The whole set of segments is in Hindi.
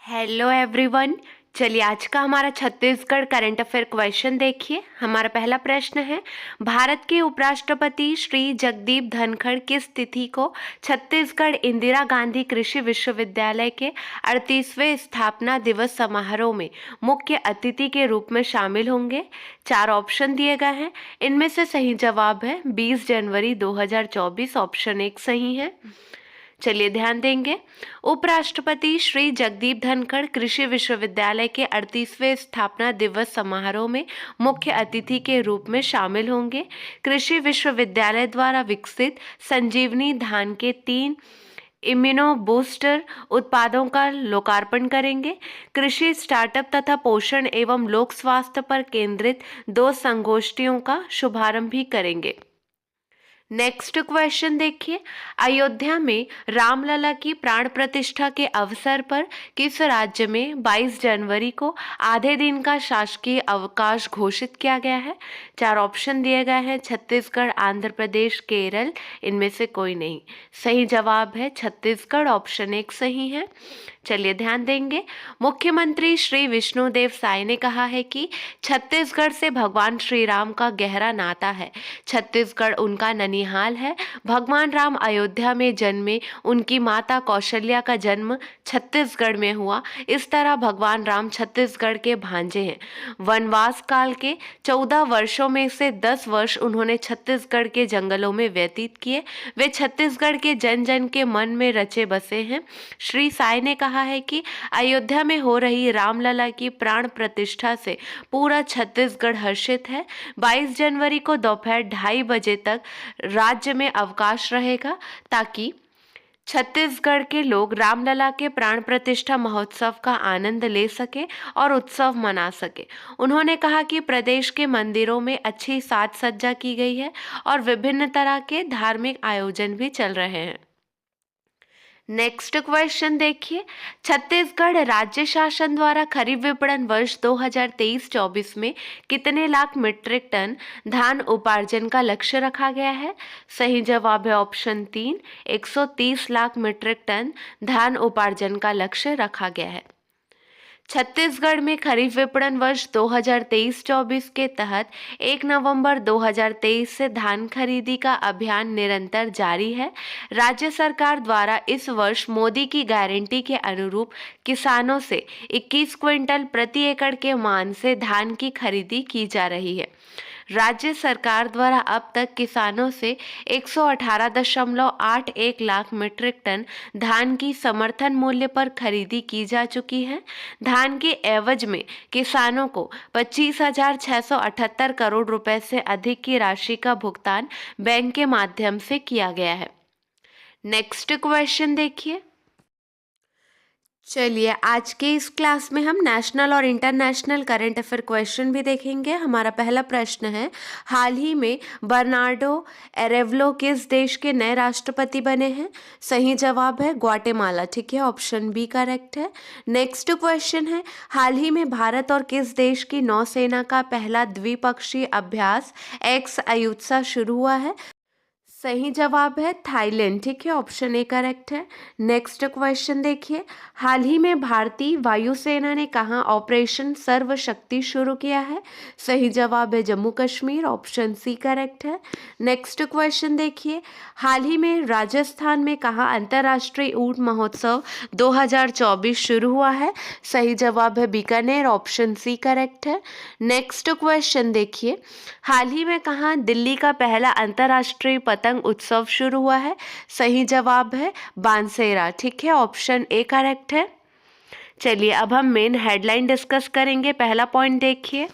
Hello everyone. चलिए आज का हमारा छत्तीसगढ़ करंट अफेयर क्वेश्चन देखिए। हमारा पहला प्रश्न है, भारत के उपराष्ट्रपति श्री जगदीप धनखड़ किस तिथि को छत्तीसगढ़ इंदिरा गांधी कृषि विश्वविद्यालय के 38वें स्थापना दिवस समारोह में मुख्य अतिथि के रूप में शामिल होंगे? 4 ऑप्शन दिए गए हैं, इनमें से सही जवाब है 20 जनवरी 2024। ऑप्शन 1 सही है। चलिए ध्यान देंगे। उपराष्ट्रपति श्री जगदीप धनखड़ कृषि विश्वविद्यालय के 38वें स्थापना दिवस समारोह में मुख्य अतिथि के रूप में शामिल होंगे। कृषि विश्वविद्यालय द्वारा विकसित संजीवनी धान के 3 इम्यूनो बूस्टर उत्पादों का लोकार्पण करेंगे। कृषि स्टार्टअप तथा पोषण एवं लोक स्वास्थ्य पर केंद्रित 2 संगोष्ठियों का शुभारंभ भी करेंगे। नेक्स्ट क्वेश्चन देखिए, अयोध्या में रामलला की प्राण प्रतिष्ठा के अवसर पर किस राज्य में 22 जनवरी को आधे दिन का शासकीय अवकाश घोषित किया गया है? 4 ऑप्शन दिए गए हैं, छत्तीसगढ़, आंध्र प्रदेश, केरल, इनमें से कोई नहीं। सही जवाब है छत्तीसगढ़। ऑप्शन 1 सही है। चलिए ध्यान देंगे। मुख्यमंत्री श्री विष्णुदेव साय ने कहा है कि छत्तीसगढ़ से भगवान श्री राम का गहरा नाता है। छत्तीसगढ़ उनका ननिहाल है। भगवान राम अयोध्या में जन्मे, उनकी माता कौशल्या का जन्म छत्तीसगढ़ में हुआ। इस तरह भगवान राम छत्तीसगढ़ के भांजे हैं। वनवास काल के 14 वर्षों में से 10 वर्ष उन्होंने छत्तीसगढ़ के जंगलों में व्यतीत किए। वे छत्तीसगढ़ के जन जन के मन में रचे बसे हैं। श्री साय ने कहा है कि अयोध्या में हो रही रामलला की प्राण प्रतिष्ठा से पूरा छत्तीसगढ़ हर्षित है। 22 जनवरी को दोपहर 2:30 बजे तक राज्य में अवकाश रहेगा ताकि छत्तीसगढ़ के लोग रामलला के प्राण प्रतिष्ठा महोत्सव का आनंद ले सके और उत्सव मना सके। उन्होंने कहा कि प्रदेश के मंदिरों में अच्छी साज सज्जा की गई है और विभिन्न तरह के धार्मिक आयोजन भी चल रहे हैं। नेक्स्ट क्वेश्चन देखिए, छत्तीसगढ़ राज्य शासन द्वारा खरीफ विपणन वर्ष 2023-24 में कितने लाख मीट्रिक टन धान उपार्जन का लक्ष्य रखा गया है? सही जवाब है ऑप्शन 3, 130 लाख मीट्रिक टन धान उपार्जन का लक्ष्य रखा गया है। छत्तीसगढ़ में खरीफ विपणन वर्ष 2023-24 के तहत 1 नवंबर 2023 से धान खरीदी का अभियान निरंतर जारी है। राज्य सरकार द्वारा इस वर्ष मोदी की गारंटी के अनुरूप किसानों से 21 क्विंटल प्रति एकड़ के मान से धान की खरीदी की जा रही है। राज्य सरकार द्वारा अब तक किसानों से 118.81 लाख मीट्रिक टन धान की समर्थन मूल्य पर खरीदी की जा चुकी है। धान के एवज में किसानों को 25,678 करोड़ रुपए से अधिक की राशि का भुगतान बैंक के माध्यम से किया गया है। नेक्स्ट क्वेश्चन देखिए। चलिए आज के इस क्लास में हम नेशनल और इंटरनेशनल करंट अफेयर क्वेश्चन भी देखेंगे। हमारा पहला प्रश्न है, हाल ही में बर्नार्डो एरेव्लो किस देश के नए राष्ट्रपति बने हैं? सही जवाब है ग्वाटेमाला। ठीक है, ऑप्शन बी करेक्ट है। नेक्स्ट क्वेश्चन है, हाल ही में भारत और किस देश की नौसेना का पहला द्विपक्षीय अभ्यास एक्स अयुत्सा शुरू हुआ है? सही जवाब है थाईलैंड। ठीक है, ऑप्शन ए करेक्ट है। नेक्स्ट क्वेश्चन देखिए, हाल ही में भारतीय वायुसेना ने कहां ऑपरेशन सर्वशक्ति शुरू किया है? सही जवाब है Jammu Kashmir. Option C correct है। नेक्स्ट क्वेश्चन देखिए, हाल ही में राजस्थान में कहां अंतर्राष्ट्रीय ऊंट महोत्सव 2024 शुरू हुआ है? सही जवाब है बीकानेर। ऑप्शन सी करेक्ट है। नेक्स्ट क्वेश्चन देखिए, हाल ही में कहां दिल्ली का पहला अंतर्राष्ट्रीय पतंग उत्सव शुरू हुआ है? सही जवाब है बानसेरा। ठीक है, ऑप्शन ए करेक्ट है। चलिए अब हम मेन हेडलाइन डिस्कस करेंगे। पहला पॉइंट देखिए,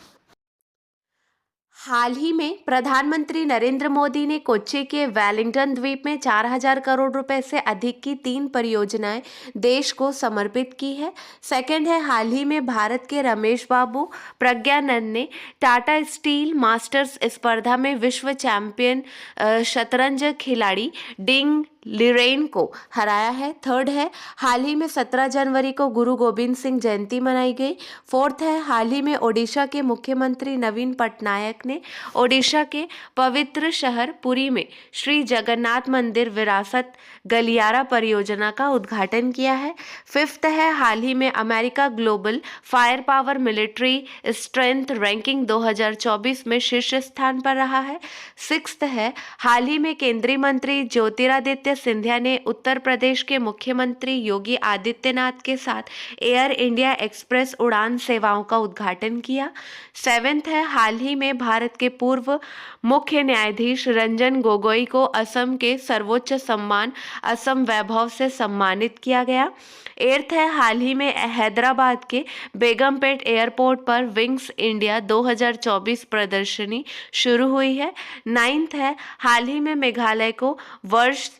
हाल ही में प्रधानमंत्री नरेंद्र मोदी ने कोच्चि के वेलिंगटन द्वीप में 4,000 करोड़ रुपए से अधिक की 3 परियोजनाएं देश को समर्पित की है। सेकंड है, हाल ही में भारत के रमेश बाबू प्रज्ञानंद ने टाटा स्टील मास्टर्स स्पर्धा में विश्व चैंपियन शतरंज खिलाड़ी डिंग लिरेन को हराया है। थर्ड है, हाल ही में 17 जनवरी को गुरु गोविंद सिंह जयंती मनाई गई। फोर्थ है, हाल ही में ओडिशा के मुख्यमंत्री नवीन पटनायक ने ओडिशा के पवित्र शहर पुरी में श्री जगन्नाथ मंदिर विरासत गलियारा परियोजना का उद्घाटन किया है। फिफ्थ है, हाल ही में America global fire power military strength ranking 2024 में शीर्ष स्थान पर रहा है। सिक्स्थ है, हाल ही में केंद्रीय मंत्री ज्योतिरादित्य सिंधिया ने उत्तर प्रदेश के मुख्यमंत्री योगी आदित्यनाथ के साथ एयर इंडिया एक्सप्रेस उड़ान सेवाओं का उद्घाटन किया। सेवेंथ है, हाल ही में भारत के पूर्व मुख्य न्यायाधीश रंजन गोगोई को असम के सर्वोच्च सम्मान असम वैभव से सम्मानित किया गया। एट्थ है, हाल ही में हैदराबाद के बेगमपेट एयरपोर्ट पर विंग्स इंडिया 2024 प्रदर्शनी शुरू हुई है। नाइन्थ है, हाल ही में मेघालय को वर्ष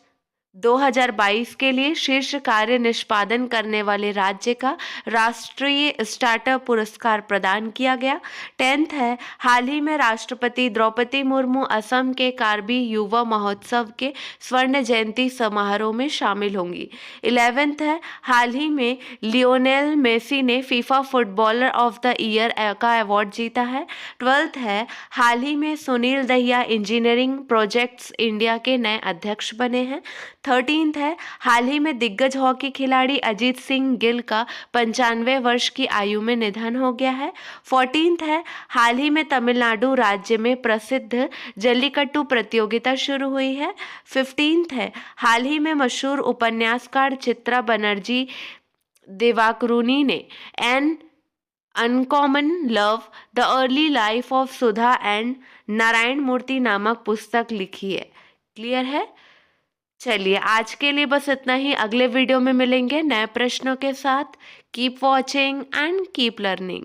2022 के लिए शीर्ष कार्य निष्पादन करने वाले राज्य का राष्ट्रीय स्टार्टअप पुरस्कार प्रदान किया गया। 10th है, हाल ही में राष्ट्रपति द्रौपदी मुर्मू असम के कार्बी युवा महोत्सव के स्वर्ण जयंती समारोह में शामिल होंगी। 11th है, हाल ही में लियोनेल मेसी ने FIFA footballer of the year का अवार्ड जीता है। 12th है, हाल ही में Sunil Dahiya engineering projects India के नए अध्यक्ष बने हैं। 13th है, हाल ही में दिग्गज हॉकी खिलाड़ी अजीत सिंह गिल का 95 वर्ष की आयु में निधन हो गया है। 14th है, हाल ही में तमिलनाडु राज्य में प्रसिद्ध जल्लीकट्टू प्रतियोगिता शुरू हुई है। 15th है, हाल ही में मशहूर उपन्यासकार चित्रा बनर्जी दिवाकरुनी ने an uncommon love the early life of Sudha and Narayana Murthy नामक पुस्तक लिखी है। क्लियर है? चलिए आज के लिए बस इतना ही। अगले वीडियो में मिलेंगे नए प्रश्नों के साथ। Keep watching and keep learning.